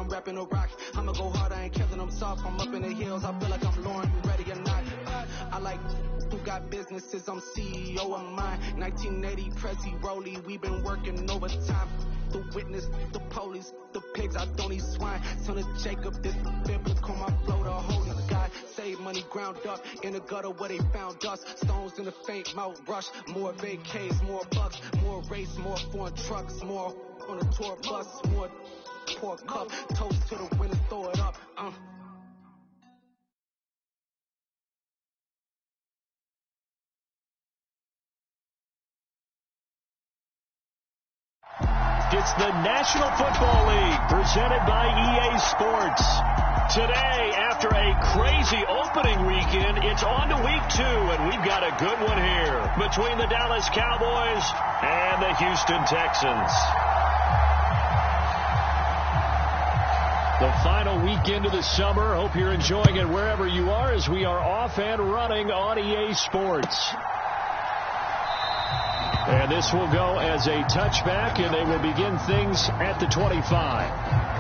I'm rapping a rock. I'ma go hard, I ain't killing them soft. I'm up in the hills, I feel like I'm Lauren, you ready or not? I like who got businesses, I'm CEO of mine. 1980 Prezi Rolly, we been working overtime. The witness, the police, the pigs, I don't eat swine. Son of Jacob, this biblical, my flow, the holy God. Save money ground up in the gutter where they found us. Stones in the faint mouth rush. More vacays, more bucks, more race, more foreign trucks, more on the tour bus, more pour cup. Toast to the winners, throw it up. It's the National Football League presented by EA Sports. Today, after a crazy opening weekend, it's on to week 2, and we've got a good one here between the Dallas Cowboys and the Houston Texans. The final weekend of the summer. Hope you're enjoying it wherever you are as we are off and running on EA Sports. And this will go as a touchback, and they will begin things at the 25.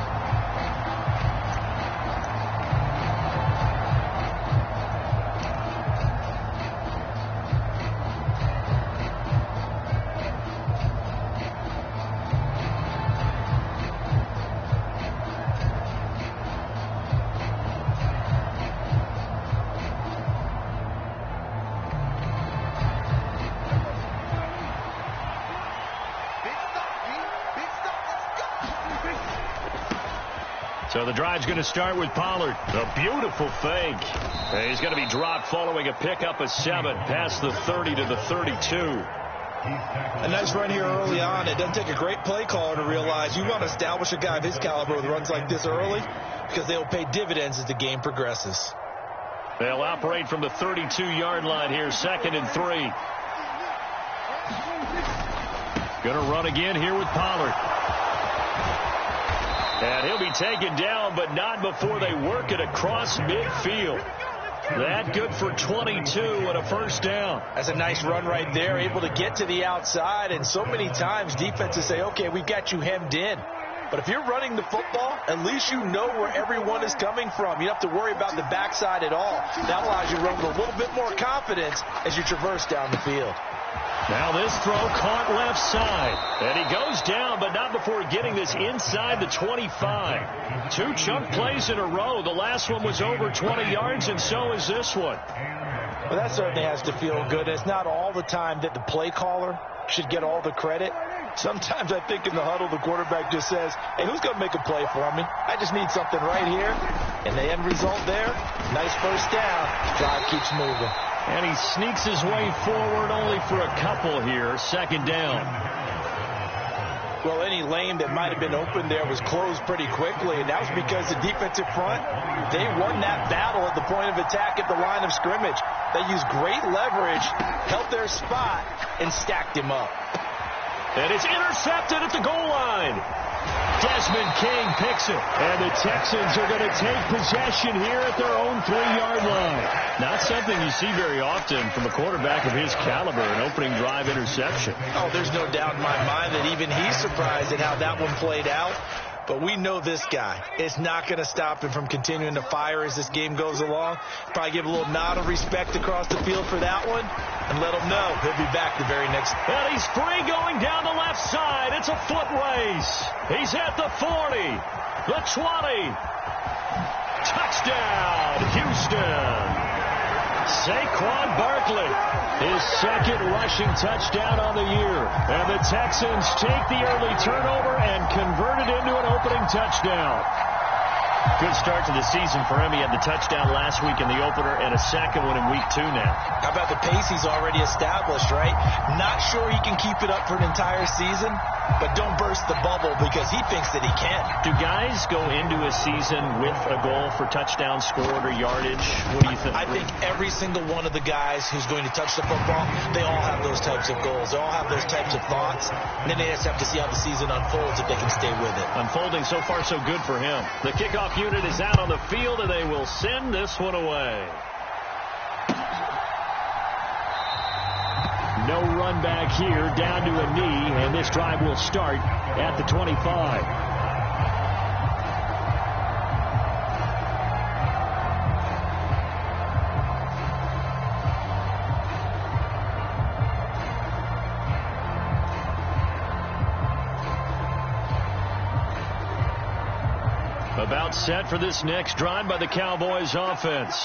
So the drive's going to start with Pollard. A beautiful fake. He's going to be dropped following a pickup of 7 past the 30 to the 32. A nice run here early on. It doesn't take a great play caller to realize you want to establish a guy of his caliber with runs like this early because they'll pay dividends as the game progresses. They'll operate from the 32-yard line here, 2nd and 3. Going to run again here with Pollard. And he'll be taken down, but not before they work it across midfield. That good for 22 and a first down. That's a nice run right there, able to get to the outside. And so many times defenses say, okay, we've got you hemmed in. But if you're running the football, at least you know where everyone is coming from. You don't have to worry about the backside at all. That allows you to run with a little bit more confidence as you traverse down the field. Now this throw caught left side. And he goes down, but not before getting this inside the 25. 2 chunk plays in a row. The last one was over 20 yards, and so is this one. Well, that certainly has to feel good. It's not all the time that the play caller should get all the credit. Sometimes I think in the huddle, the quarterback just says, hey, who's going to make a play for me? I just need something right here. And the end result there, nice first down. Drive keeps moving. And he sneaks his way forward only for a couple here. 2nd down. Well, any lane that might have been open there was closed pretty quickly, and that was because the defensive front, they won that battle at the point of attack at the line of scrimmage. They used great leverage, held their spot, and stacked him up. And it's intercepted at the goal line. Desmond King picks it. And the Texans are going to take possession here at their own 3-yard line. Not something you see very often from a quarterback of his caliber, an opening drive interception. Oh, there's no doubt in my mind that even he's surprised at how that one played out. But we know this guy. It's not going to stop him from continuing to fire as this game goes along. Probably give a little nod of respect across the field for that one and let him know he'll be back the very next. And he's free going down the left side. It's a foot race. He's at the 40, the 20. Touchdown, Houston. Saquon Barkley, his 2nd rushing touchdown on the year. And the Texans take the early turnover and convert it into an opening touchdown. Good start to the season for him. He had the touchdown last week in the opener and a 2nd one in week 2 now. How about the pace he's already established, right? Not sure he can keep it up for an entire season, but don't burst the bubble because he thinks that he can. Do guys go into a season with a goal for touchdown scored or yardage? What do you think? I think every single one of the guys who's going to touch the football, they all have those types of goals. They all have those types of thoughts. And then they just have to see how the season unfolds if they can stay with it. Unfolding so far so good for him. The kickoff unit is out on the field, and they will send this one away. No run back here, down to a knee, and this drive will start at the 25. About set for this next drive by the Cowboys offense.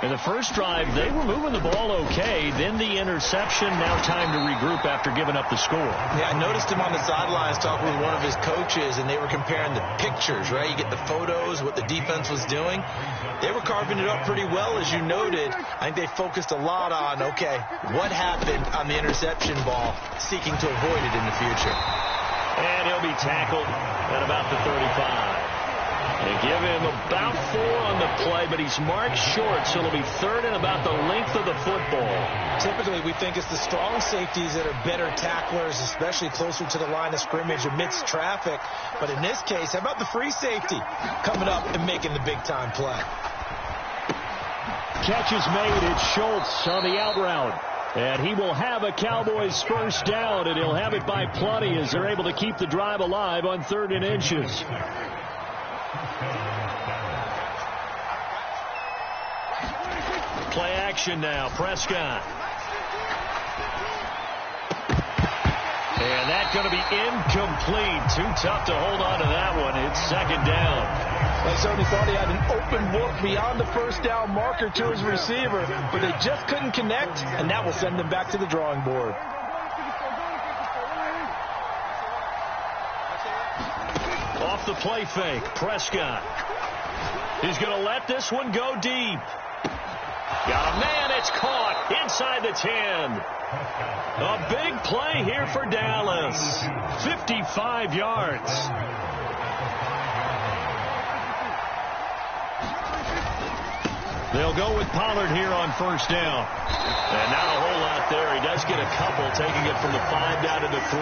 In the first drive, they were moving the ball okay. Then the interception. Now time to regroup after giving up the score. Yeah, I noticed him on the sidelines talking with one of his coaches, and they were comparing the pictures, right? You get the photos, what the defense was doing. They were carving it up pretty well, as you noted. I think they focused a lot on, okay, what happened on the interception ball, seeking to avoid it in the future. And he'll be tackled at about the 35. They give him about 4 on the play, but he's marked short, so it'll be third and about the length of the football. Typically, we think it's the strong safeties that are better tacklers, especially closer to the line of scrimmage amidst traffic. But in this case, how about the free safety coming up and making the big-time play? Catch is made. It's Schultz on the out route. And he will have a Cowboys first down, and he'll have it by plenty as they're able to keep the drive alive on 3rd and inches. Play action now. Prescott. And that's going to be incomplete. Too tough to hold on to that one. It's 2nd down. They certainly thought he had an open look beyond the first down marker to his receiver, but they just couldn't connect, and that will send them back to the drawing board. Off the play fake. Prescott. He's going to let this one go deep. Got a man. It's caught inside the 10. A big play here for Dallas. 55 yards. They'll go with Pollard here on first down. And not a whole lot there. He does get a couple, taking it from the 5 down to the 3.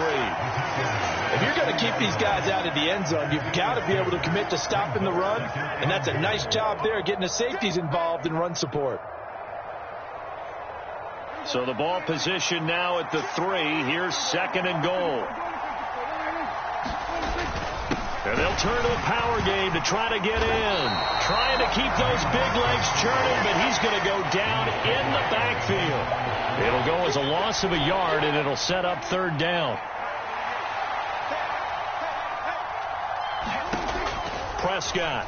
If you're going to keep these guys out of the end zone, you've got to be able to commit to stopping the run. And that's a nice job there, getting the safeties involved in run support. So the ball position now at the 3. Here's 2nd and goal. And they'll turn to the power game to try to get in. Trying to keep those big legs churning, but he's going to go down in the backfield. It'll go as a loss of a yard, and it'll set up 3rd down. Prescott.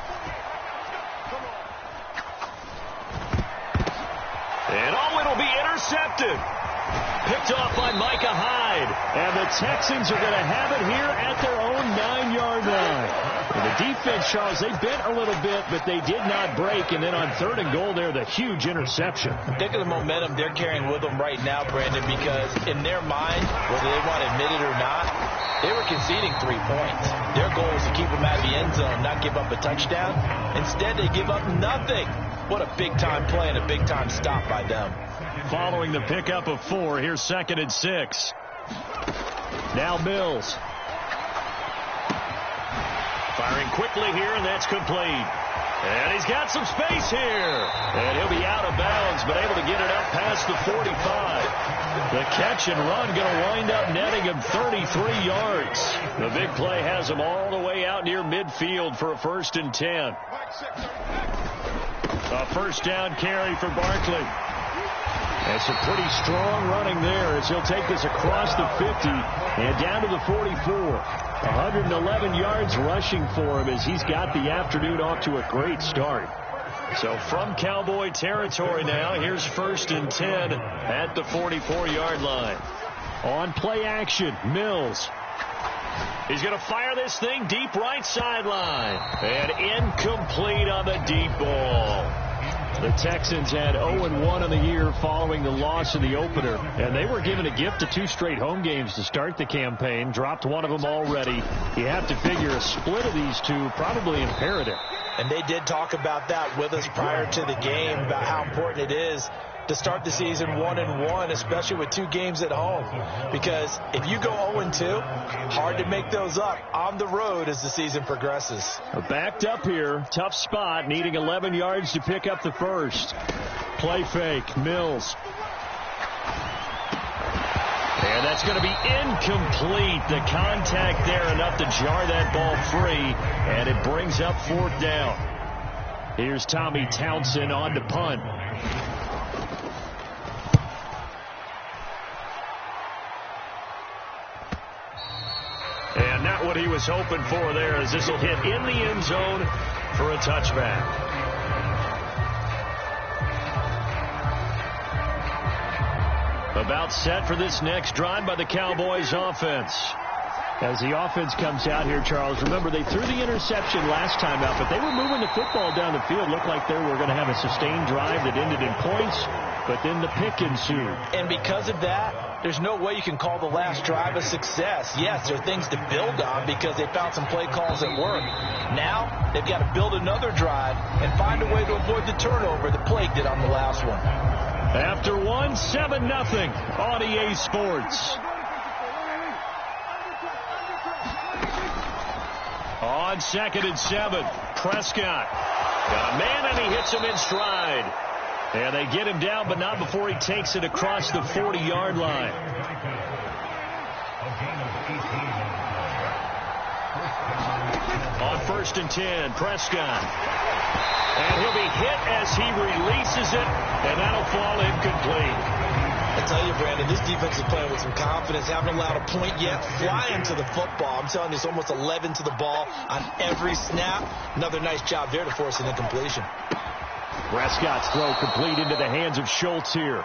And it'll be intercepted. Picked off by Micah Hyde. And the Texans are going to have it here at their own 9-yard line. And the defense, Charles, they bent a little bit, but they did not break. And then on 3rd and goal there, the huge interception. Think of the momentum they're carrying with them right now, Brandon, because in their mind, whether they want to admit it or not, they were conceding 3 points. Their goal was to keep them out of the end zone, not give up a touchdown. Instead, they give up nothing. What a big-time play and a big-time stop by them. Following the pickup of 4, here's 2nd and 6. Now Mills. Firing quickly here, and that's complete. And he's got some space here. And he'll be out of bounds, but able to get it up past the 45. The catch and run going to wind up netting him 33 yards. The big play has him all the way out near midfield for a 1st and 10. A first down carry for Barkley. And some pretty strong running there as he'll take this across the 50 and down to the 44. 111 yards rushing for him as he's got the afternoon off to a great start. So from Cowboy territory now, here's 1st and 10 at the 44-yard line. On play action, Mills. He's going to fire this thing deep right sideline. And incomplete on the deep ball. The Texans had 0-1 on the year following the loss in the opener. And they were given a gift of 2 straight home games to start the campaign. Dropped one of them already. You have to figure a split of these 2 probably imperative. And they did talk about that with us prior to the game, about how important it is to start the season 1-1, especially with 2 games at home. Because if you go 0-2, hard to make those up on the road as the season progresses. Backed up here, tough spot, needing 11 yards to pick up the first. Play fake, Mills. And that's going to be incomplete. The contact there enough to jar that ball free, and it brings up 4th down. Here's Tommy Townsend on to punt. And that one what he was hoping for there, as this will hit in the end zone for a touchback. About set for this next drive by the Cowboys offense. As the offense comes out here, Charles, remember they threw the interception last time out, but they were moving the football down the field. Looked like they were going to have a sustained drive that ended in points, but then the pick ensued. And because of that, there's no way you can call the last drive a success. Yes, there are things to build on because they found some play calls that work. Now they've got to build another drive and find a way to avoid the turnover that plagued it on the last one. After 7-0 on EA Sports. On 2nd and 7, Prescott got a man and he hits him in stride. And they get him down, but not before he takes it across the 40-yard line. On 1st and 10, Prescott. And he'll be hit as he releases it, and that'll fall incomplete. I tell you, Brandon, this defense is playing with some confidence. Haven't allowed a point yet. Flying to the football. I'm telling you, it's almost 11 to the ball on every snap. Another nice job there to force an incompletion. Prescott's throw complete into the hands of Schultz here.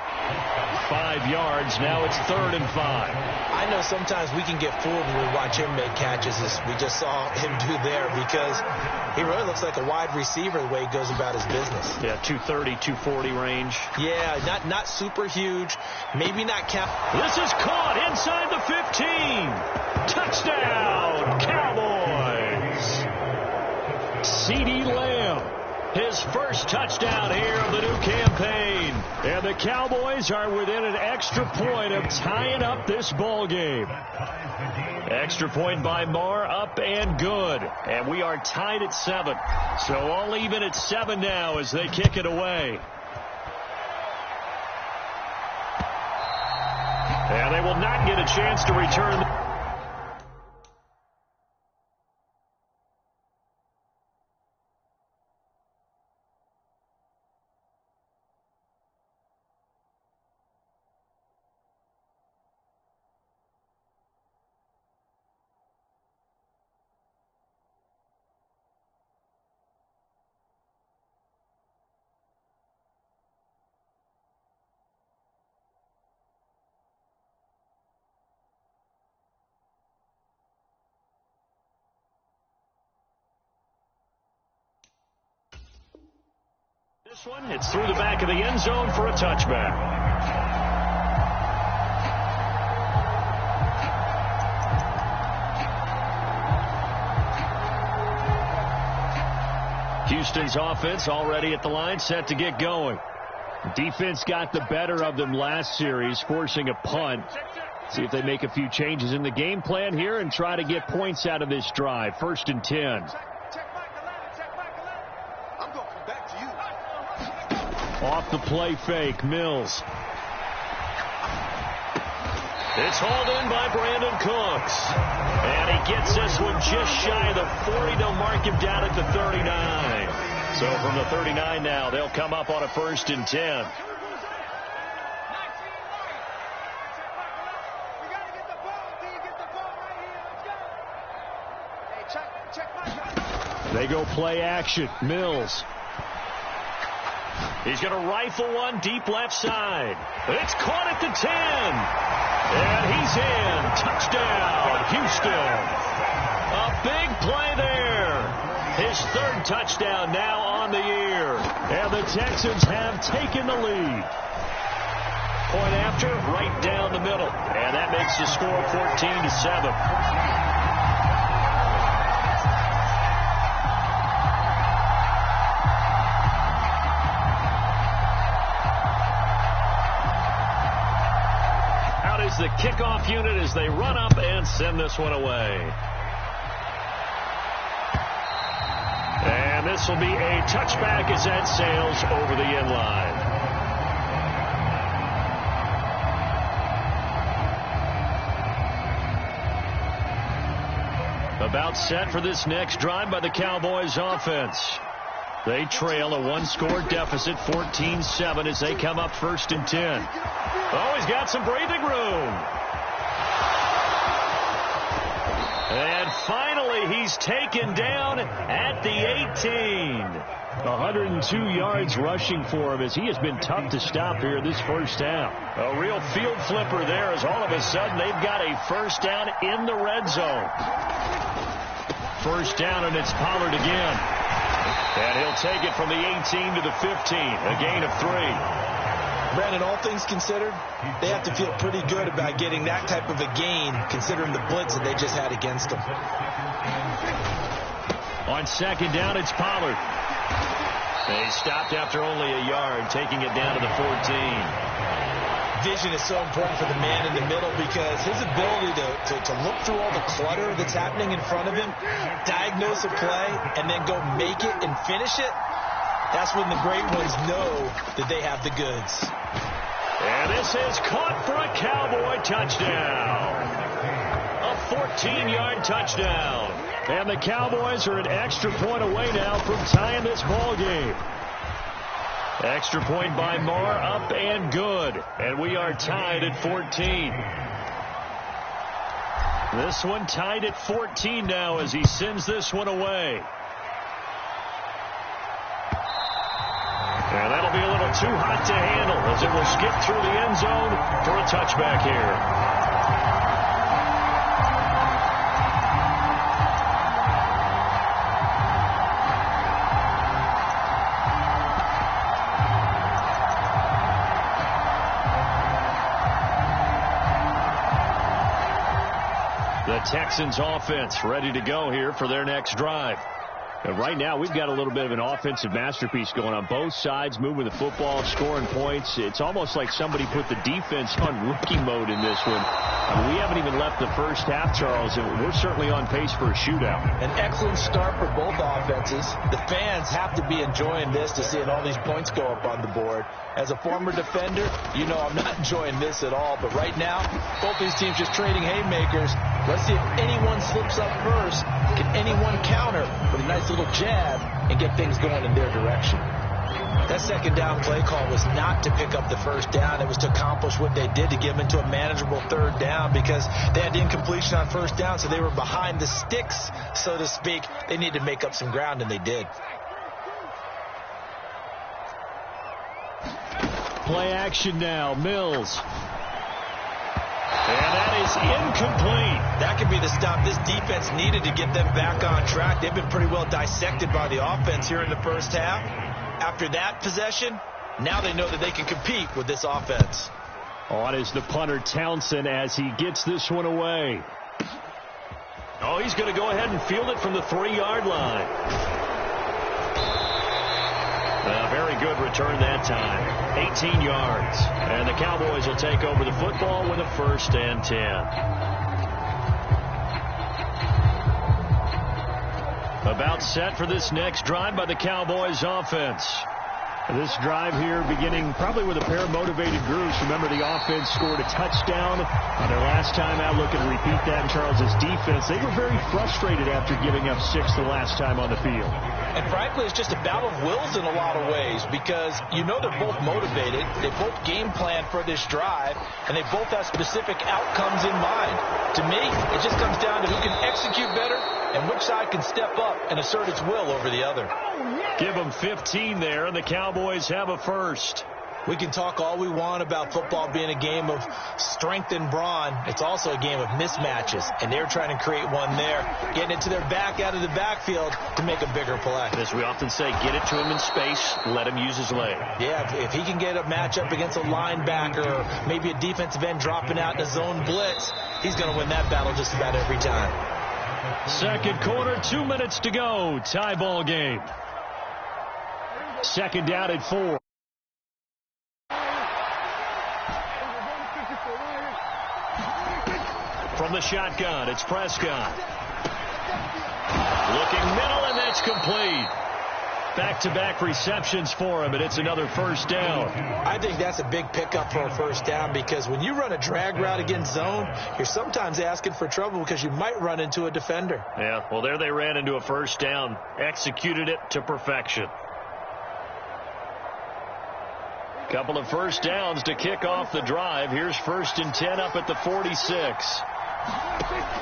5 yards. Now it's 3rd and 5. I know sometimes we can get fooled when we watch him make catches, as we just saw him do there, because he really looks like a wide receiver the way he goes about his business. Yeah, 230, 240 range. Yeah, not super huge. Maybe not count. This is caught inside the 15. Touchdown, Cowboys. CeeDee Lamb. His first touchdown here of the new campaign. And the Cowboys are within an extra point of tying up this ball game. Extra point by Marr, up and good. And we are tied at 7. So all even at 7 now as they kick it away. And they will not get a chance to return. This one, it's through the back of the end zone for a touchback. Houston's offense already at the line, set to get going. Defense got the better of them last series, forcing a punt. See if they make a few changes in the game plan here and try to get points out of this drive. 1st and 10. Off the play fake, Mills. It's hauled in by Brandon Cooks. And he gets this one just shy of the 40. They'll mark him down at the 39. So from the 39 now, they'll come up on a 1st and 10. They go play action. Mills. He's going to rifle one deep left side. It's caught at the 10. And he's in. Touchdown, Houston. A big play there. His 3rd touchdown now on the year. And the Texans have taken the lead. Point after, right down the middle. And that makes the score 14-7. The kickoff unit as they run up and send this one away. And this will be a touchback as that sails over the end line. About set for this next drive by the Cowboys offense. They trail a 1-score deficit, 14-7, as they come up 1st and 10. Oh, he's got some breathing room. And finally, he's taken down at the 18. 102 yards rushing for him as he has been tough to stop here this first half. A real field flipper there as all of a sudden they've got a first down in the red zone. First down, and it's Pollard again. And he'll take it from the 18 to the 15, a gain of 3. Brandon, all things considered, they have to feel pretty good about getting that type of a gain considering the blitz that they just had against them. On second down, it's Pollard. They stopped after only a yard, taking it down to the 14. Vision is so important for the man in the middle because his ability to look through all the clutter that's happening in front of him, diagnose a play, and then go make it and finish it, that's when the great ones know that they have the goods. And this is caught for a Cowboy touchdown. A 14-yard touchdown. And the Cowboys are an extra point away now from tying this ball game. Extra point by Marr, up and good. And we are tied at 14. This one tied at 14 now as he sends this one away. And that'll be a little too hot to handle as it will skip through the end zone for a touchback here. The Texans offense ready to go here for their next drive. And right now, we've got a little bit of an offensive masterpiece going on both sides, moving the football, scoring points. It's almost like somebody put the defense on rookie mode in this one. I mean, we haven't even left the first half, Charles, and we're certainly on pace for a shootout. An excellent start for both offenses. The fans have to be enjoying this to seeing all these points go up on the board. As a former defender, you know I'm not enjoying this at all. But right now, both these teams just trading haymakers. Let's see if anyone slips up first. Can anyone counter with a nice little jab and get things going in their direction? That second down play call was not to pick up the first down. It was to accomplish what they did to get them into a manageable third down because they had incompletion on first down, so they were behind the sticks, so to speak. They needed to make up some ground, and they did. Play action now. Mills. And that is incomplete. That could be the stop this defense needed to get them back on track. They've been pretty well dissected by the offense here in the first half. After that possession, now they know that they can compete with this offense. On is the punter, Townsend, as he gets this one away. Oh, he's going to go ahead and field it from the 3-yard line. A very good return that time. 18 yards. And the Cowboys will take over the football with a 1st and 10. About set for this next drive by the Cowboys offense. This drive here beginning probably with a pair of motivated groups. Remember, the offense scored a touchdown on their last time out. Looking to repeat that in Charles's defense. They were very frustrated after giving up 6 the last time on the field. And frankly, it's just a battle of wills in a lot of ways because you know they're both motivated. They both game plan for this drive, and they both have specific outcomes in mind. To me, it just comes down to who can execute better and which side can step up and assert its will over the other. Give them 15 there, and the Cowboys have a first. We can talk all we want about football being a game of strength and brawn. It's also a game of mismatches, and they're trying to create one there, getting it to their back out of the backfield to make a bigger play. As we often say, get it to him in space, let him use his leg. Yeah, if he can get a matchup against a linebacker or maybe a defensive end dropping out in a zone blitz, he's going to win that battle just about every time. Second quarter, 2 minutes to go. Tie ball game. Second down at 4. From the shotgun, it's Prescott. Looking middle, and that's complete. Back-to-back receptions for him, and it's another first down. I think that's a big pickup for a first down because when you run a drag route against zone, you're sometimes asking for trouble because you might run into a defender. Yeah, well, there they ran into a first down, executed it to perfection. Couple of first downs to kick off the drive. Here's 1st and 10 up at the 46.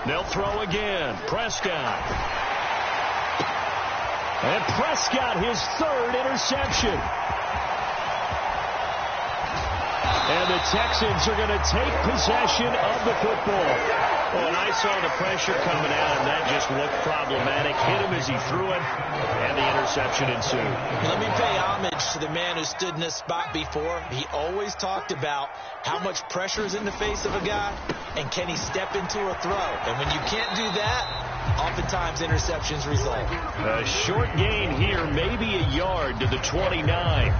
They'll throw again. Prescott. And Prescott, his third interception. And the Texans are going to take possession of the football. Oh, and I saw the pressure coming out, and that just looked problematic. Hit him as he threw it, and the interception ensued. Let me pay homage to the man who stood in this spot before. He always talked about how much pressure is in the face of a guy, and can he step into a throw. And when you can't do that, oftentimes interceptions result. A short gain here, maybe a yard to the 29.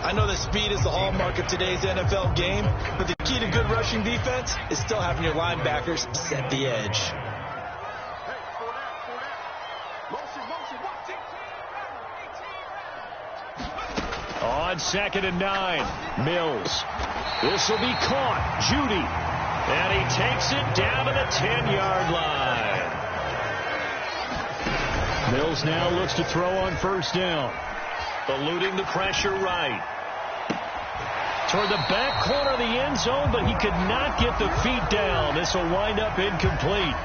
I know that speed is the hallmark of today's NFL game, but the key to good rushing defense is still having your linebackers set the edge. On 2nd and 9, Mills. This will be caught. Judy. And he takes it down to the 10-yard line. Mills now looks to throw on first down. Eluding the pressure right. Toward the back corner of the end zone, but he could not get the feet down. This will wind up incomplete.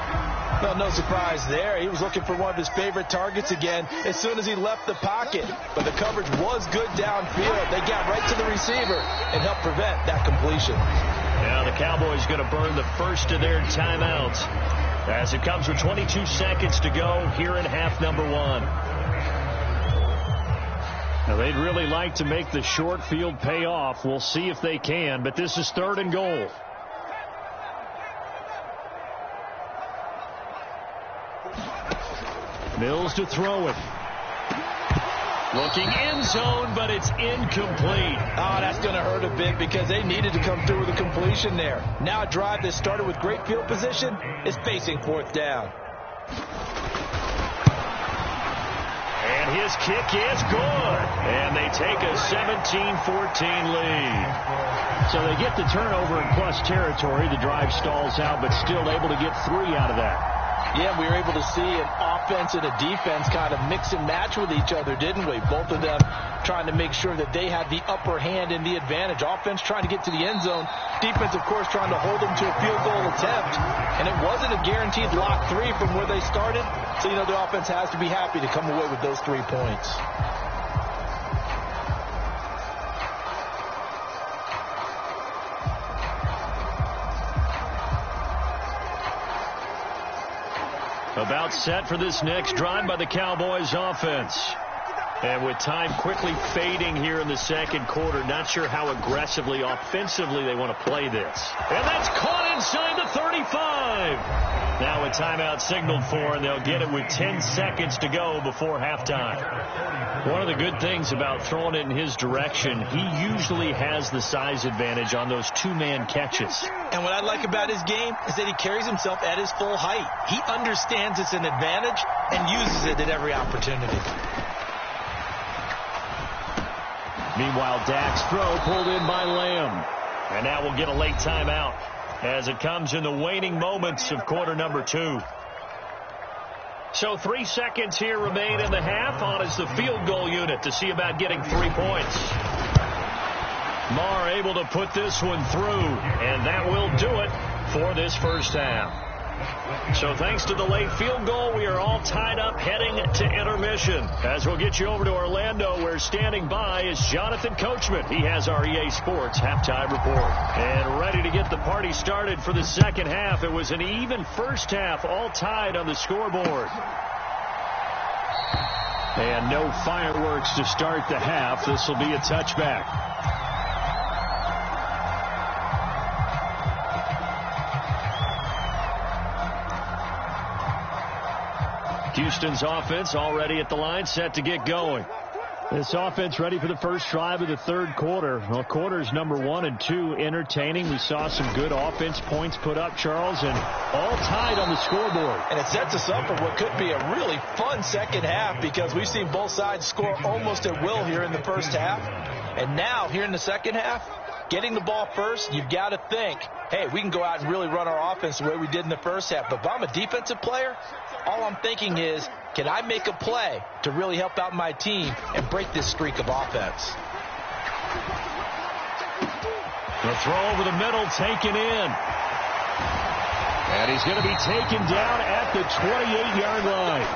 Well, no surprise there. He was looking for one of his favorite targets again as soon as he left the pocket. But the coverage was good downfield. They got right to the receiver and helped prevent that completion. Now the Cowboys going to burn the first of their timeouts as it comes with 22 seconds to go here in half number 1. Now, they'd really like to make the short field pay off. We'll see if they can, but this is 3rd and goal. Mills to throw it. Looking end zone, but it's incomplete. Oh, that's going to hurt a bit because they needed to come through with a completion there. Now a drive that started with great field position is facing 4th down. And his kick is good. And they take a 17-14 lead. So they get the turnover in plus territory. The drive stalls out, but still able to get 3 out of that. Yeah, we were able to see an offense and a defense kind of mix and match with each other, didn't we? Both of them trying to make sure that they had the upper hand and the advantage. Offense trying to get to the end zone. Defense, of course, trying to hold them to a field goal attempt. And it wasn't a guaranteed lock 3 from where they started. So, you know, the offense has to be happy to come away with those 3 points. About set for this next drive by the Cowboys offense. And with time quickly fading here in the second quarter, not sure how aggressively, offensively they want to play this. And that's caught inside the 35. Now a timeout signaled for, and they'll get it with 10 seconds to go before halftime. One of the good things about throwing it in his direction, he usually has the size advantage on those 2-man catches. And what I like about his game is that he carries himself at his full height. He understands it's an advantage and uses it at every opportunity. Meanwhile, Dak's throw pulled in by Lamb. And now we'll get a late timeout as it comes in the waning moments of quarter number 2. So 3 seconds here remain in the half. On is the field goal unit to see about getting 3 points. Marr able to put this one through, and that will do it for this first half. So thanks to the late field goal, we are all tied up heading to intermission. As we'll get you over to Orlando, where standing by is Jonathan Coachman. He has our EA Sports halftime report. And ready to get the party started for the second half. It was an even first half, all tied on the scoreboard. And no fireworks to start the half. This will be a touchback. Houston's offense already at the line, set to get going. This offense ready for the first drive of the third quarter. Well, quarters number 1 and 2 entertaining. We saw some good offense points put up, Charles, and all tied on the scoreboard. And it sets us up for what could be a really fun second half because we've seen both sides score almost at will here in the first half. And now, here in the second half, getting the ball first, you've got to think, hey, we can go out and really run our offense the way we did in the first half. But if I'm a defensive player, all I'm thinking is, can I make a play to really help out my team and break this streak of offense? The throw over the middle taken in. And he's going to be taken down at the 28-yard line.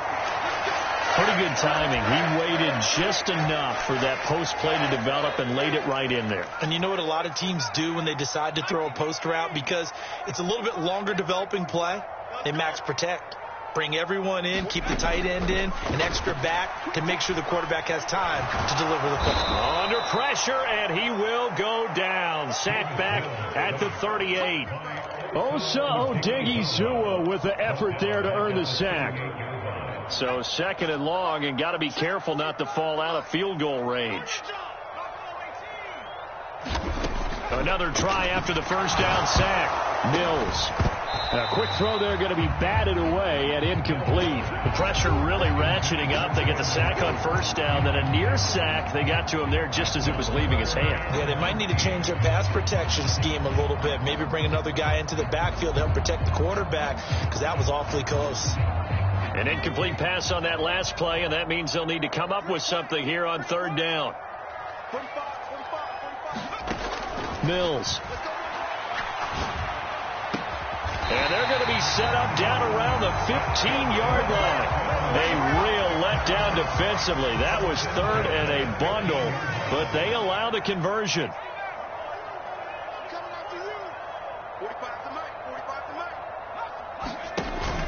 Pretty good timing. He waited just enough for that post play to develop and laid it right in there. And you know what a lot of teams do when they decide to throw a post route? Because it's a little bit longer developing play, they max protect. Bring everyone in, keep the tight end in, an extra back to make sure the quarterback has time to deliver the football. Under pressure, and he will go down. Sacked back at the 38. Osa Odighizuwa with the effort there to earn the sack. So second and long, and got to be careful not to fall out of field goal range. Another try after the first down sack. Mills. A quick throw there going to be batted away and incomplete. The pressure really ratcheting up. They get the sack on first down, then a near sack. They got to him there just as it was leaving his hand. Yeah, they might need to change their pass protection scheme a little bit. Maybe bring another guy into the backfield to help protect the quarterback, because that was awfully close. An incomplete pass on that last play, and that means they'll need to come up with something here on third down. Mills. And they're going to be set up down around the 15-yard line. A real letdown defensively. That was third and a bundle, but they allow the conversion.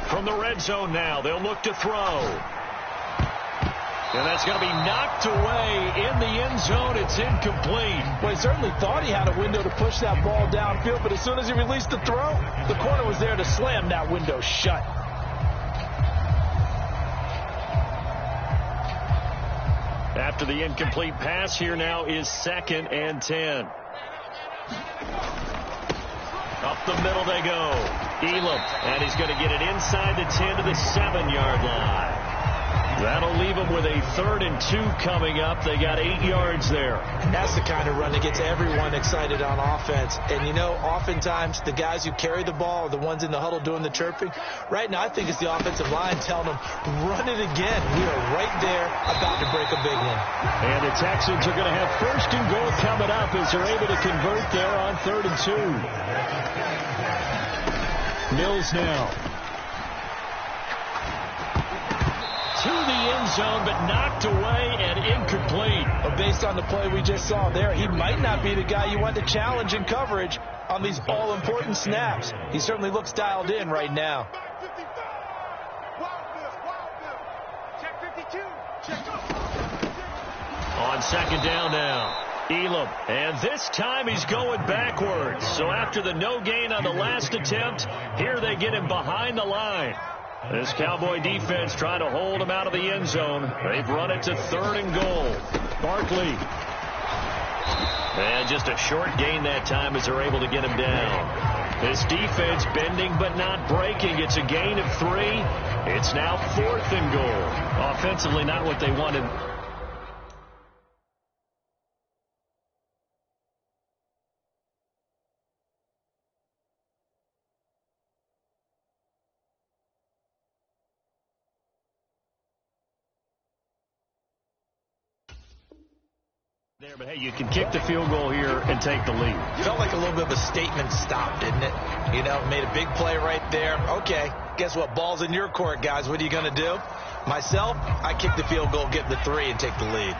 From the red zone now, they'll look to throw. And that's going to be knocked away in the end zone. It's incomplete. Well, he certainly thought he had a window to push that ball downfield, but as soon as he released the throw, the corner was there to slam that window shut. After the incomplete pass, here now is 2nd and 10. Up the middle they go. Elam, and he's going to get it inside the 10 to the 7-yard line. That'll leave them with a 3rd and 2 coming up. They got 8 yards there. And that's the kind of run that gets everyone excited on offense. And, you know, oftentimes the guys who carry the ball are the ones in the huddle doing the chirping. Right now, I think it's the offensive line telling them, run it again. We are right there about to break a big one. And the Texans are going to have 1st and goal coming up as they're able to convert there on 3rd and 2. Mills now. To the end zone, but knocked away and incomplete. But based on the play we just saw there, he might not be the guy you want to challenge in coverage on these all-important snaps. He certainly looks dialed in right now. On 2nd down now, Elam. And this time he's going backwards. So after the no gain on the last attempt, here they get him behind the line. This Cowboy defense trying to hold him out of the end zone. They've run it to 3rd and goal. Barkley. And just a short gain that time as they're able to get him down. This defense bending but not breaking. It's a gain of 3. It's now 4th and goal. Offensively, not what they wanted. There, but hey, you can kick the field goal here and take the lead. Felt like a little bit of a statement stop, didn't it? You know, made a big play right there. Okay, guess what? Ball's in your court, guys. What are you going to do? Myself, I kick the field goal, get the 3, and take the lead.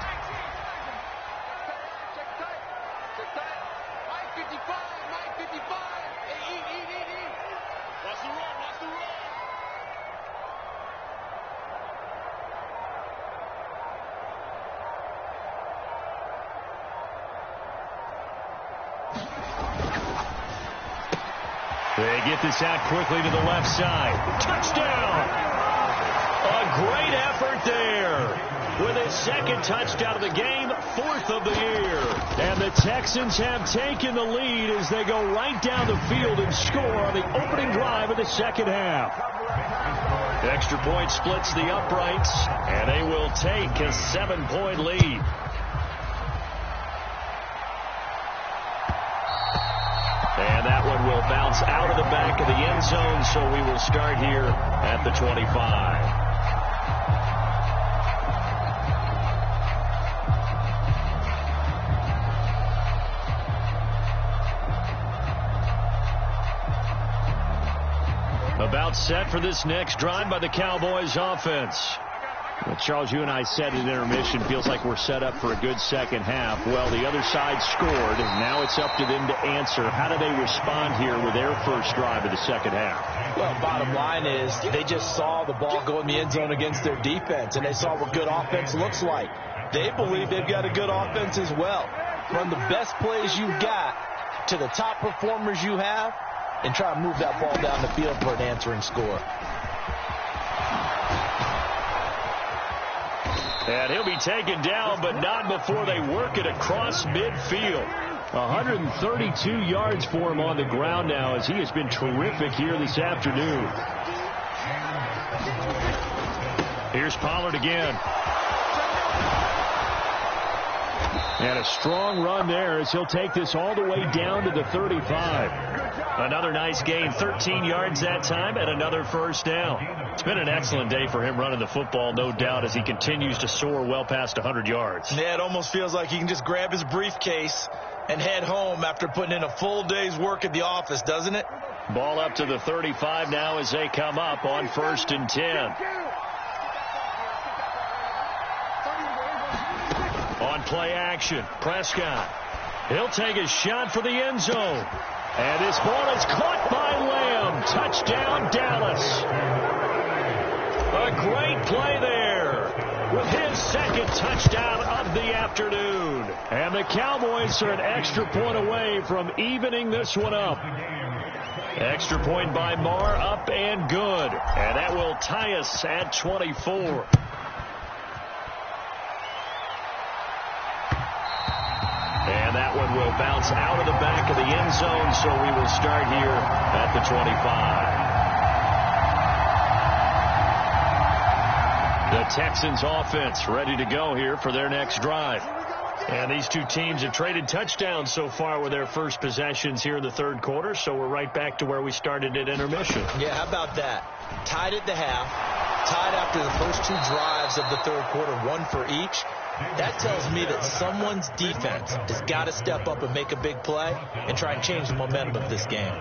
They get this out quickly to the left side. Touchdown! A great effort there. With his 2nd touchdown of the game, 4th of the year. And the Texans have taken the lead as they go right down the field and score on the opening drive of the 2nd half. The extra point splits the uprights, and they will take a 7-point lead. And that one will bounce out of the back of the end zone, so we will start here at the 25. about set for this next drive by the Cowboys offense. Well, Charles, you and I said at intermission, feels like we're set up for a good second half. Well, the other side scored, and now it's up to them to answer. How do they respond here with their first drive of the second half? Well, bottom line is they just saw the ball go in the end zone against their defense, and they saw what good offense looks like. They believe they've got a good offense as well. Run the best plays you've got to the top performers you have, and try to move that ball down the field for an answering score. And he'll be taken down, but not before they work it across midfield. 132 yards for him on the ground now, as he has been terrific here this afternoon. Here's Pollard again. And a strong run there as he'll take this all the way down to the 35. Another nice gain, 13 yards that time, and another first down. It's been an excellent day for him running the football, no doubt, as he continues to soar well past 100 yards. Yeah, it almost feels like he can just grab his briefcase and head home after putting in a full day's work at the office, doesn't it? Ball up to the 35 now as they come up on 1st and 10. On play action, Prescott. He'll take a shot for the end zone. And this ball is caught by Lamb. Touchdown, Dallas. A great play there with his second touchdown of the afternoon. And the Cowboys are an extra point away from evening this one up. Extra point by Marr, up and good. And that will tie us at 24. And that one will bounce out of the back of the end zone, so we will start here at the 25. The Texans offense ready to go here for their next drive. And these two teams have traded touchdowns so far with their first possessions here in the third quarter, so we're right back to where we started at intermission. Yeah, how about that? Tied at the half, tied after the first two drives of the third quarter, one for each. That tells me that someone's defense has got to step up and make a big play and try and change the momentum of this game.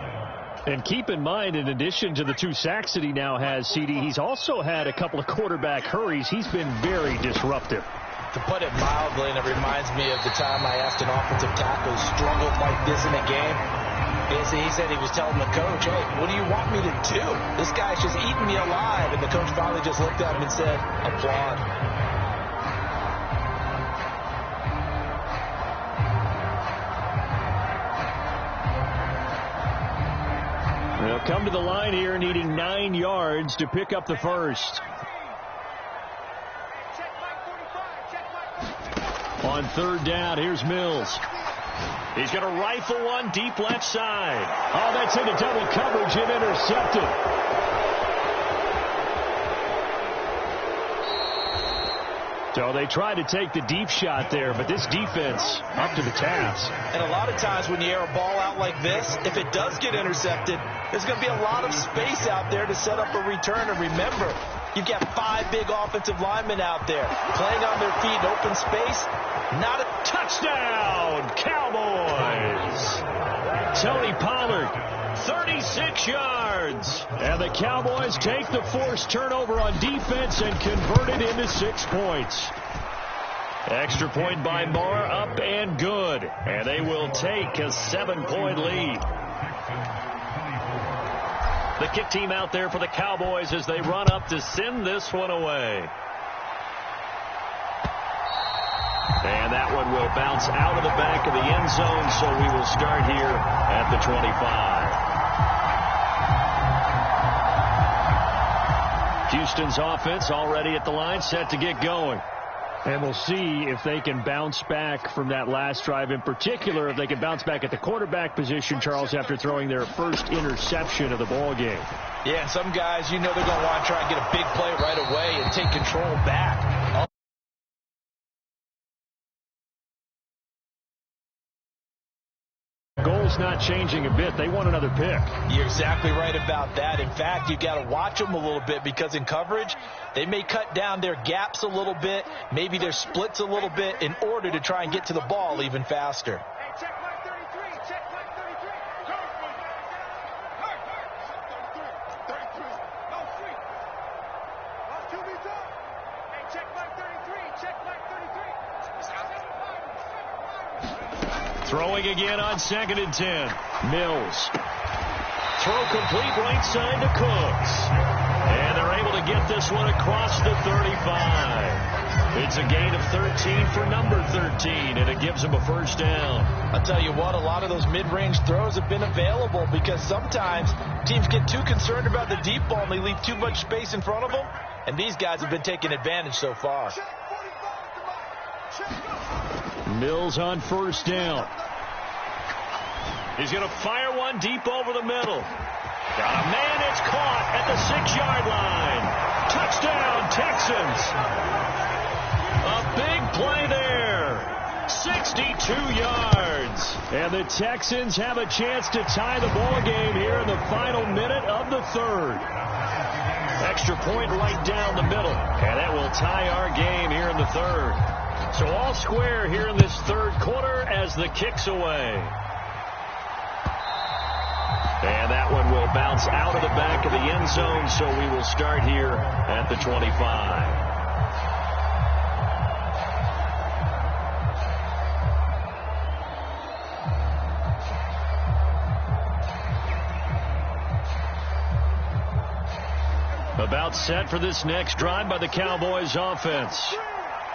And keep in mind, in addition to the 2 sacks that he now has, CD, he's also had a couple of quarterback hurries. He's been very disruptive. To put it mildly, and it reminds me of the time I asked an offensive tackle who struggled like this in a game. He said he was telling the coach, hey, what do you want me to do? This guy's just eating me alive. And the coach finally just looked at him and said, applaud. They'll come to the line here needing 9 yards to pick up the first. On 3rd down, here's Mills. He's going to rifle one deep left side. Oh, that's into double coverage and intercepted. So they tried to take the deep shot there, but this defense up to the task. And a lot of times when you air a ball out like this, if it does get intercepted, there's going to be a lot of space out there to set up a return. And remember, you've got 5 big offensive linemen out there playing on their feet in open space. Not a touchdown, Cowboys. Tony Pollard, 36 yards. And the Cowboys take the forced turnover on defense and convert it into 6 points. Extra point by Marr, up and good. And they will take a 7-point lead. The kick team out there for the Cowboys as they run up to send this one away. And that one will bounce out of the back of the end zone, so we will start here at the 25. Houston's offense already at the line, set to get going. And we'll see if they can bounce back from that last drive. In particular, if they can bounce back at the quarterback position, Charles, after throwing their first interception of the ball game. Yeah, and some guys, you know they're going to want to try and get a big play right away and take control back. Goal's not changing a bit. They want another pick. You're exactly right about that. In fact, you got to watch them a little bit because in coverage, they may cut down their gaps a little bit, maybe their splits a little bit in order to try and get to the ball even faster. Throwing again on 2nd and 10. Mills. Throw complete right side to Cooks. And they're able to get this one across the 35. It's a gain of 13 for number 13, and it gives them a first down. I'll tell you what, a lot of those mid-range throws have been available because sometimes teams get too concerned about the deep ball and they leave too much space in front of them, and these guys have been taking advantage so far. Mills on first down. He's going to fire one deep over the middle. Got a man, it's caught at the 6-yard line. Touchdown, Texans. A big play there. 62 yards. And the Texans have a chance to tie the ball game here in the final minute of the third. Extra point right down the middle. And that will tie our game here in the third. So all square here in this third quarter as the kick's away. And that one will bounce out of the back of the end zone, so we will start here at the 25. About set for this next drive by the Cowboys offense.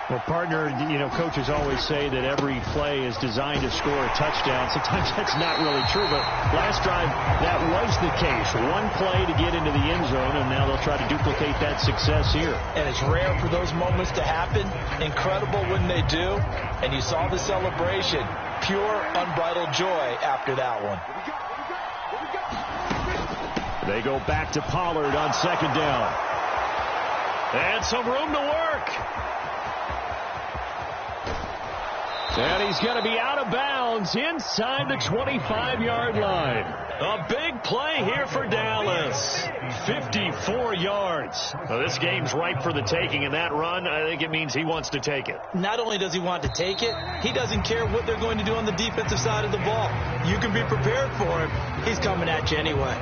Well, partner, coaches always say that every play is designed to score a touchdown. Sometimes that's not really true, but last drive, that was the case. One play to get into the end zone, and now they'll try to duplicate that success here. And it's rare for those moments to happen. Incredible when they do. And you saw the celebration. Pure, unbridled joy after that one. They go back to Pollard on 2nd down. And some room to work. And he's going to be out of bounds inside the 25-yard line. A big play here for Dallas. 54 yards. Well, this game's ripe for the taking, and that run, I think it means he wants to take it. Not only does he want to take it, he doesn't care what they're going to do on the defensive side of the ball. You can be prepared for him. He's coming at you anyway.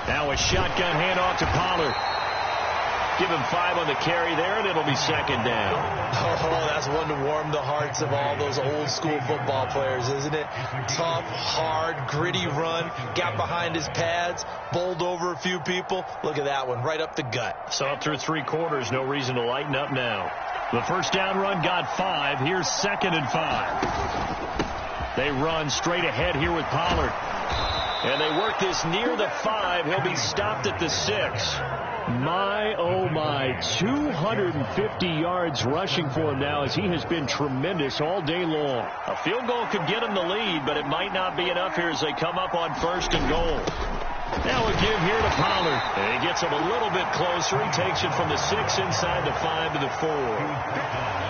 Now a shotgun handoff to Pollard. Give him 5 on the carry there, and it'll be 2nd down. Oh, that's one to warm the hearts of all those old-school football players, isn't it? Tough, hard, gritty run. Got behind his pads, bowled over a few people. Look at that one, right up the gut. So up through 3 quarters, no reason to lighten up now. The first down run got 5. Here's 2nd and 5. They run straight ahead here with Pollard. And they work this near the 5. He'll be stopped at the 6. My, oh my, 250 yards rushing for him now as he has been tremendous all day long. A field goal could get him the lead, but it might not be enough here as they come up on 1st and goal. Now a give here to Pollard. And he gets him a little bit closer. He takes it from the 6 inside the 5 to the 4.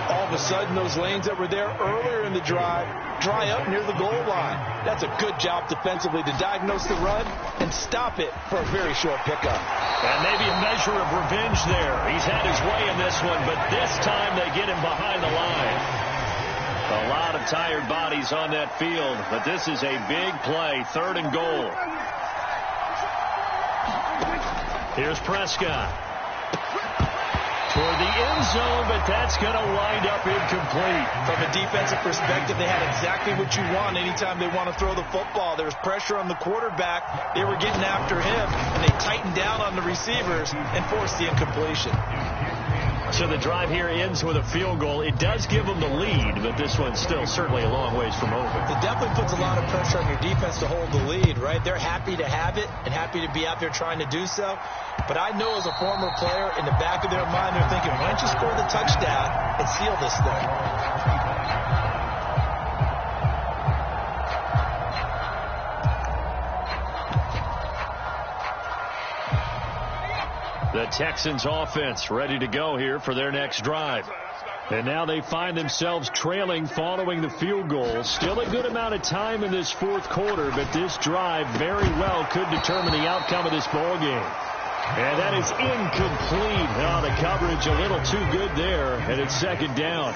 All of a sudden, those lanes that were there earlier in the drive dry up near the goal line. That's a good job defensively to diagnose the run and stop it for a very short pickup. And maybe a measure of revenge there. He's had his way in this one, but this time they get him behind the line. A lot of tired bodies on that field, but this is a big play, 3rd and goal. Here's Prescott. Toward the end zone, but that's going to wind up incomplete. From a defensive perspective, they had exactly what you want anytime they want to throw the football. There was pressure on the quarterback. They were getting after him, and they tightened down on the receivers and forced the incompletion. So the drive here ends with a field goal. It does give them the lead, but this one's still certainly a long ways from over. It definitely puts a lot of pressure on your defense to hold the lead, right? They're happy to have it and happy to be out there trying to do so. But I know as a former player, in the back of their mind, they're thinking, why don't you score the touchdown and seal this thing? The Texans offense ready to go here for their next drive. And now they find themselves trailing following the field goal. Still a good amount of time in this 4th quarter, but this drive very well could determine the outcome of this ball game. And that is incomplete. Oh, the coverage a little too good there, and it's 2nd down.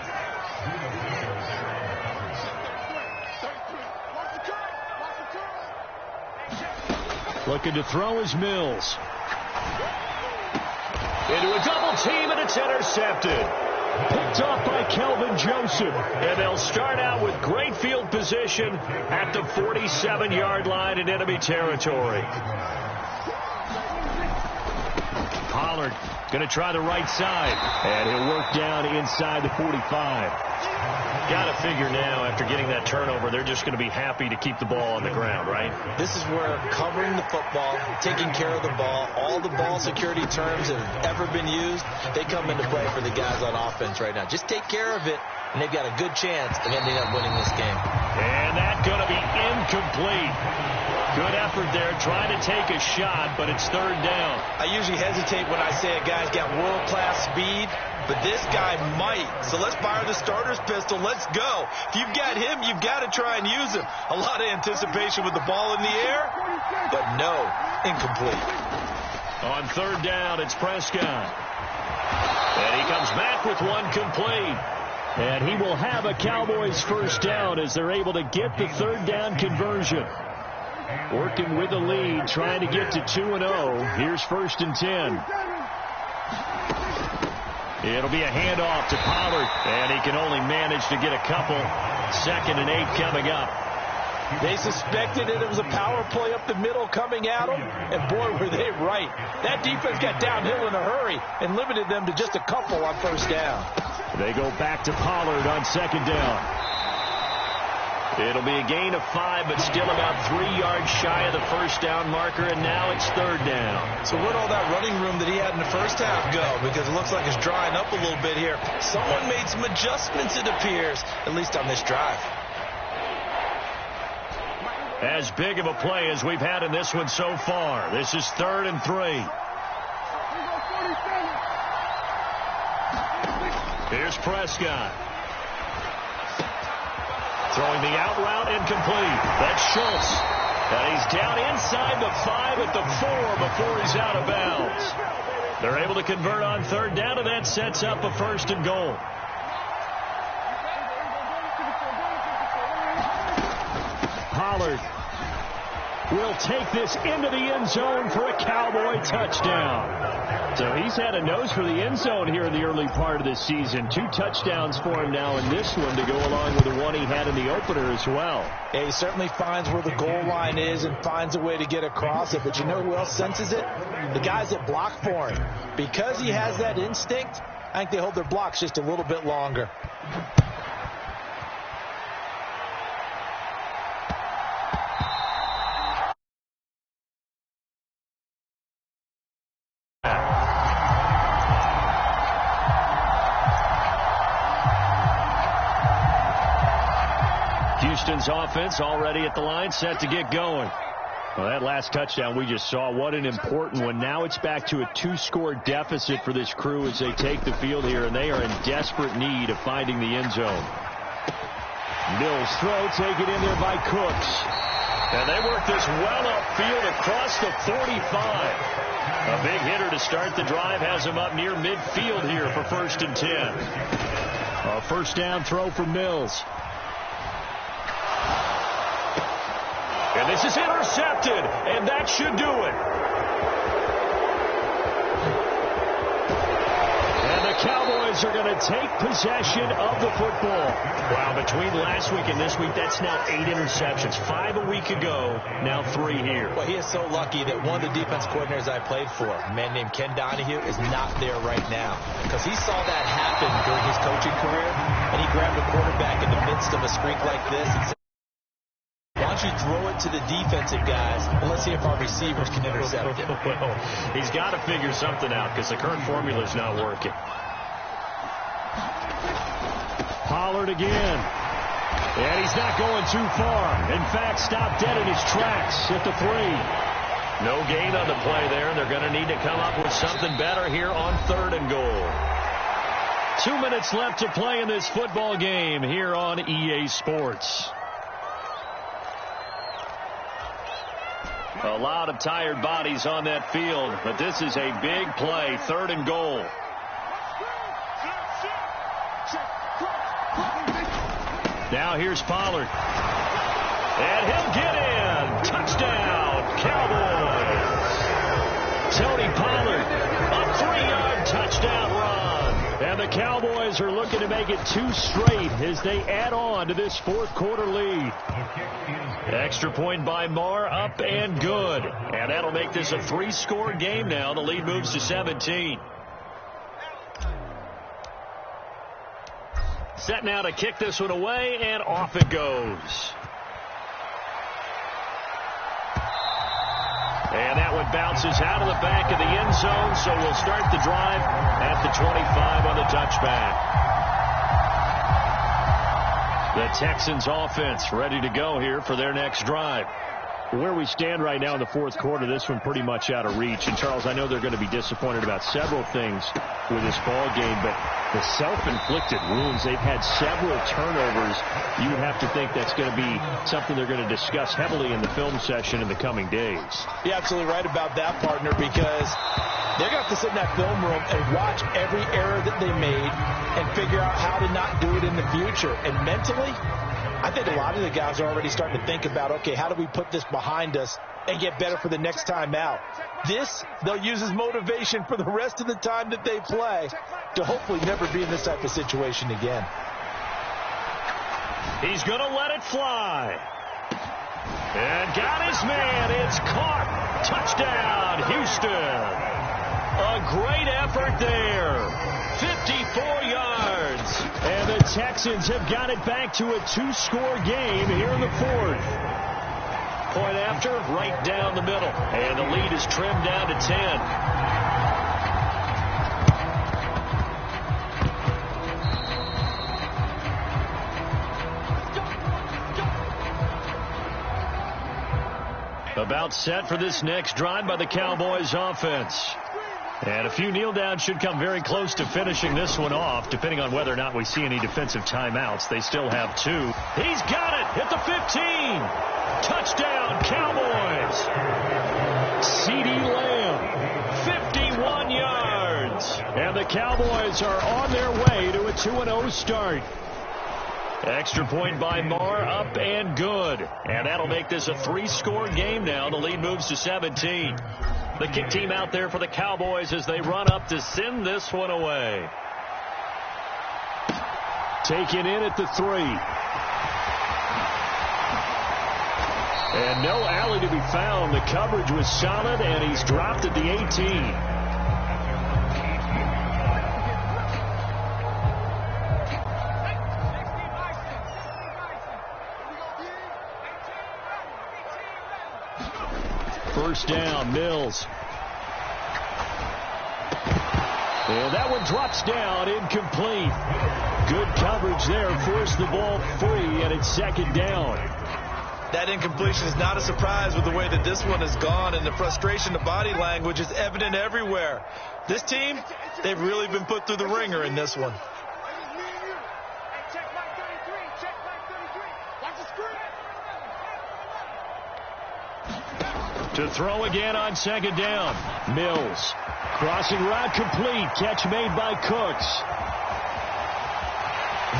Looking to throw is Mills. Into a double team, and it's intercepted. Picked off by Kelvin Joseph. And they'll start out with great field position at the 47-yard line in enemy territory. Pollard going to try the right side. And he'll work down inside the 45. Got to figure now, after getting that turnover, they're just going to be happy to keep the ball on the ground, right? This is where covering the football, taking care of the ball, all the ball security terms that have ever been used, they come into play for the guys on offense right now. Just take care of it, and they've got a good chance of ending up winning this game. And that's going to be incomplete. Good effort there, trying to take a shot, but it's third down. I usually hesitate when I say a guy's got world-class speed, but this guy might. So let's fire the starter's pistol. Let's go. If you've got him, you've got to try and use him. A lot of anticipation with the ball in the air, but no, incomplete. On third down, it's Prescott. And he comes back with one complete. And he will have a Cowboys first down as they're able to get the third down conversion. Working with the lead, trying to get to 2-0. Here's 1st and 10. It'll be a handoff to Pollard, and he can only manage to get a couple. 2nd and 8 coming up. They suspected it was a power play up the middle coming at them, and boy, were they right. That defense got downhill in a hurry and limited them to just a couple on first down. They go back to Pollard on 2nd down. It'll be a gain of 5, but still about 3 yards shy of the first down marker, and now it's third down. So where'd all that running room that he had in the first half go? Because it looks like it's drying up a little bit here. Someone made some adjustments, it appears, at least on this drive. As big of a play as we've had in this one so far. This is 3rd and 3. Here's Prescott. Throwing the out route, incomplete. That's Schultz. And he's down inside the 5 at the 4 before he's out of bounds. They're able to convert on third down, and that sets up a 1st and goal. Pollard will take this into the end zone for a Cowboy touchdown. So he's had a nose for the end zone here in the early part of this season. 2 touchdowns for him now in this one to go along with the one he had in the opener as well. Yeah, he certainly finds where the goal line is and finds a way to get across it. But you know who else senses it? The guys that block for him. Because he has that instinct, I think they hold their blocks just a little bit longer. Houston's offense already at the line, set to get going. Well, that last touchdown we just saw, what an important one. Now it's back to a 2-score deficit for this crew as they take the field here, and they are in desperate need of finding the end zone. Mills throw, taken in there by Cooks. And they work this well upfield across the 45. A big hitter to start the drive has him up near midfield here for 1st and 10. A first down throw for Mills. And this is intercepted, and that should do it. And the Cowboys are going to take possession of the football. Wow, between last week and this week, that's now 8 interceptions. 5 a week ago, now 3 here. Well, he is so lucky that one of the defense coordinators I played for, a man named Ken Donahue, is not there right now. Because he saw that happen during his coaching career, and he grabbed the quarterback in the midst of a streak like this and said, why don't you throw it to the defensive guys, and let's see if our receivers can intercept it. Well, he's got to figure something out because the current formula is not working. Pollard again. And he's not going too far. In fact, stopped dead in his tracks at the 3. No gain on the play there. They're going to need to come up with something better here on 3rd and goal. 2 minutes left to play in this football game here on EA Sports. A lot of tired bodies on that field, but this is a big play. 3rd and goal. Now here's Pollard. And he'll get in. Touchdown, Cowboys. And the Cowboys are looking to make it 2 straight as they add on to this fourth quarter lead. Extra point by Marr, up and good. And that'll make this a 3-score game now. The lead moves to 17. Set now to kick this one away, and off it goes. And that one bounces out of the back of the end zone, so we'll start the drive at the 25 on the touchback. The Texans offense ready to go here for their next drive. Where we stand right now in the fourth quarter, this one pretty much out of reach. And, Charles, I know they're going to be disappointed about several things with this ball game, but the self-inflicted wounds, they've had several turnovers. You would have to think that's going to be something they're going to discuss heavily in the film session in the coming days. You're absolutely right about that, partner, because they're going to have to sit in that film room and watch every error that they made and figure out how to not do it in the future. And mentally, I think a lot of the guys are already starting to think about, okay, how do we put this behind us and get better for the next time out? This, they'll use as motivation for the rest of the time that they play to hopefully never be in this type of situation again. He's going to let it fly. And got his man. It's caught. Touchdown, Houston. A great effort there. 54 yards. And the Texans have got it back to a 2-score game here in the fourth. Point after, right down the middle. And the lead is trimmed down to 10. About set for this next drive by the Cowboys offense. And a few kneel downs should come very close to finishing this one off, depending on whether or not we see any defensive timeouts. They still have 2. He's got it at the 15. Touchdown, Cowboys. C.D. Lamb, 51 yards. And the Cowboys are on their way to a 2-0 start. Extra point by Marr, up and good. And that'll make this a 3-score game now. The lead moves to 17. The kick team out there for the Cowboys as they run up to send this one away. Taken in at the 3. And no alley to be found. The coverage was solid, and he's dropped at the 18. First down, Mills. And that one drops down, incomplete. Good coverage there, forced the ball free, and it's second down. That incompletion is not a surprise with the way that this one has gone, and the frustration, the body language is evident everywhere. This team, they've really been put through the ringer in this one. To throw again on second down. Mills. Crossing route complete. Catch made by Cooks.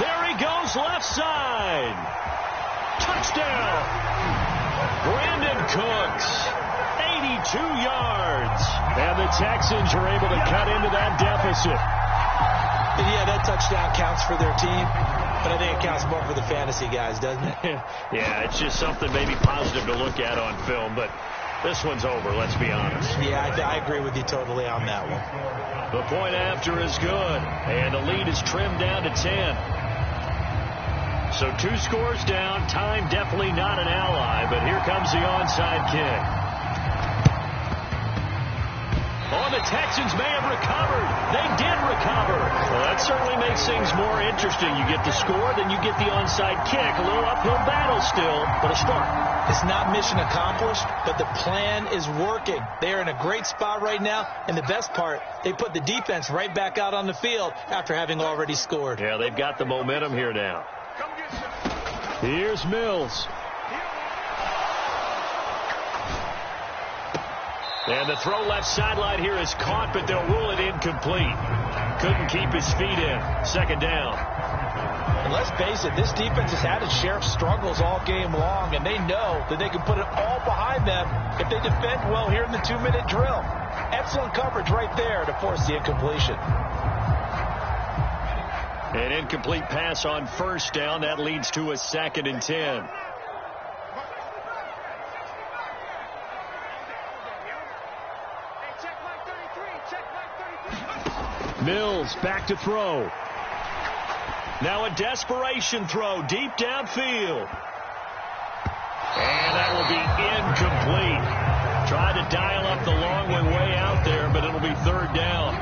There he goes left side. Touchdown. Brandon Cooks. 82 yards. And the Texans are able to cut into that deficit. Yeah, that touchdown counts for their team. But I think it counts more for the fantasy guys, doesn't it? Yeah, it's just something maybe positive to look at on film. But this one's over, let's be honest. Yeah, I agree with you totally on that one. The point after is good, and the lead is trimmed down to 10. So 2 scores down, time definitely not an ally, but here comes the onside kick. Oh, the Texans may have recovered. They did recover. Well, that certainly makes things more interesting. You get the score, then you get the onside kick. A little uphill battle still, but a start. It's not mission accomplished, but the plan is working. They are in a great spot right now, and the best part, they put the defense right back out on the field after having already scored. Yeah, they've got the momentum here now. Here's Mills. And the throw left sideline here is caught, but they'll rule it incomplete. Couldn't keep his feet in. Second down. And let's face it, this defense has had its share of struggles all game long, and they know that they can put it all behind them if they defend well here in the 2-minute drill. Excellent coverage right there to force the incompletion. An incomplete pass on first down. That leads to a 2nd and 10. Mills back to throw. Now a desperation throw deep downfield. And that will be incomplete. Tried to dial up the long one way out there, but it'll be 3rd down.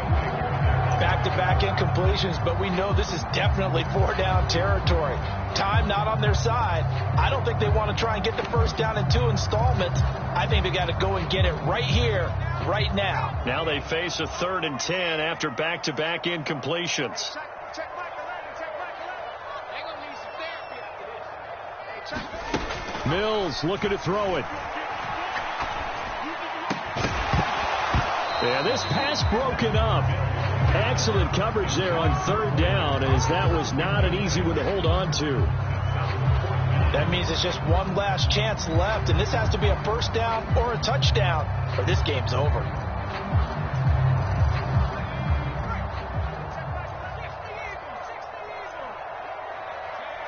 Back-to-back incompletions, but we know this is definitely 4-down territory. Time not on their side. I don't think they want to try and get the first down in 2 installments. I think they got to go and get it right here, right now. Now they face a 3rd and 10 after back-to-back incompletions. Mills looking to throw it. Yeah, this pass broken up. Excellent coverage there on 3rd down, as that was not an easy one to hold on to. That means it's just one last chance left, and this has to be a first down or a touchdown, or this game's over.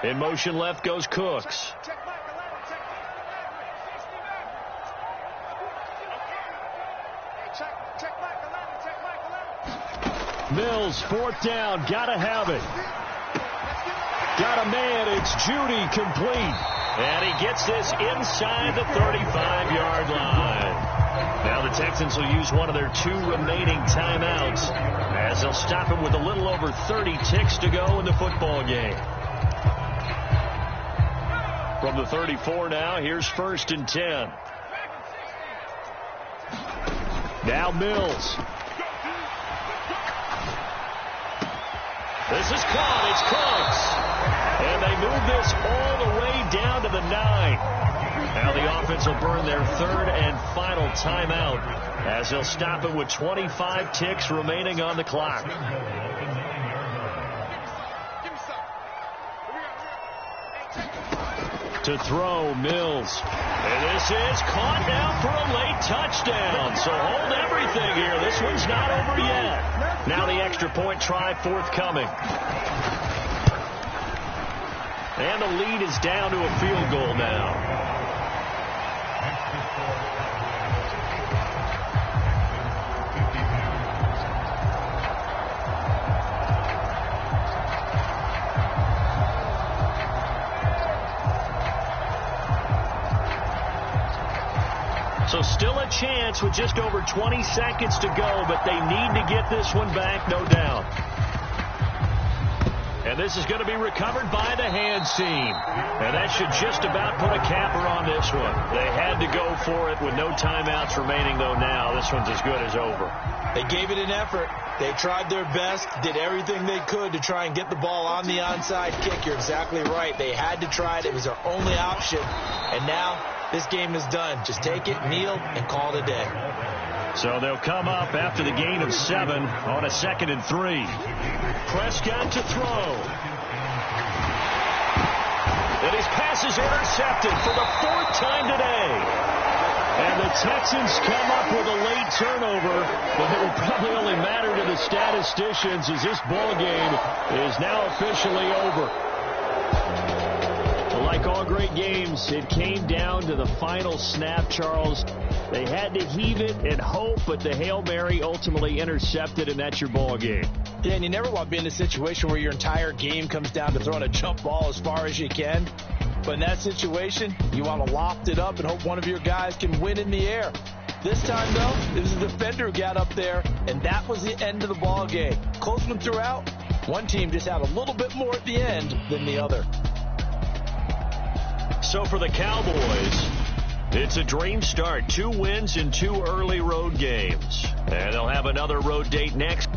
In motion left goes Cooks. Mills, 4th down, gotta have it. Got a man, it's Judy, complete. And he gets this inside the 35-yard line. Now the Texans will use one of their 2 remaining timeouts, as they'll stop him with a little over 30 ticks to go in the football game. From the 34 now, here's 1st and 10. Now Mills. This is caught. It's Cooks. And they move this all the way down to the 9. Now the offense will burn their 3rd and final timeout, as they'll stop it with 25 ticks remaining on the clock. To throw, Mills. And this is caught now for a late touchdown. So hold everything here. This one's not over yet. Now the extra point try forthcoming. And the lead is down to a field goal now. So still a chance with just over 20 seconds to go, but they need to get this one back, no doubt. And this is going to be recovered by the hands team. And that should just about put a capper on this one. They had to go for it with no timeouts remaining, though. Now this one's as good as over. They gave it an effort. They tried their best, did everything they could to try and get the ball on the onside kick. You're exactly right. They had to try it. It was their only option. And now this game is done. Just take it, kneel, and call it a day. So they'll come up after the gain of 7 on a 2nd and 3. Prescott to throw. And his pass is intercepted for the 4th time today. And the Texans come up with a late turnover, but it will probably only matter to the statisticians, as this ball game is now officially over. Like all great games, it came down to the final snap, Charles. They had to heave it and hope, but the Hail Mary ultimately intercepted, and that's your ball game. Yeah, and you never want to be in a situation where your entire game comes down to throwing a jump ball as far as you can. But in that situation, you want to loft it up and hope one of your guys can win in the air. This time, though, it was the defender who got up there, and that was the end of the ball game. Close one throughout. One team just had a little bit more at the end than the other. So for the Cowboys, it's a dream start. 2 wins in 2 early road games. And they'll have another road date next.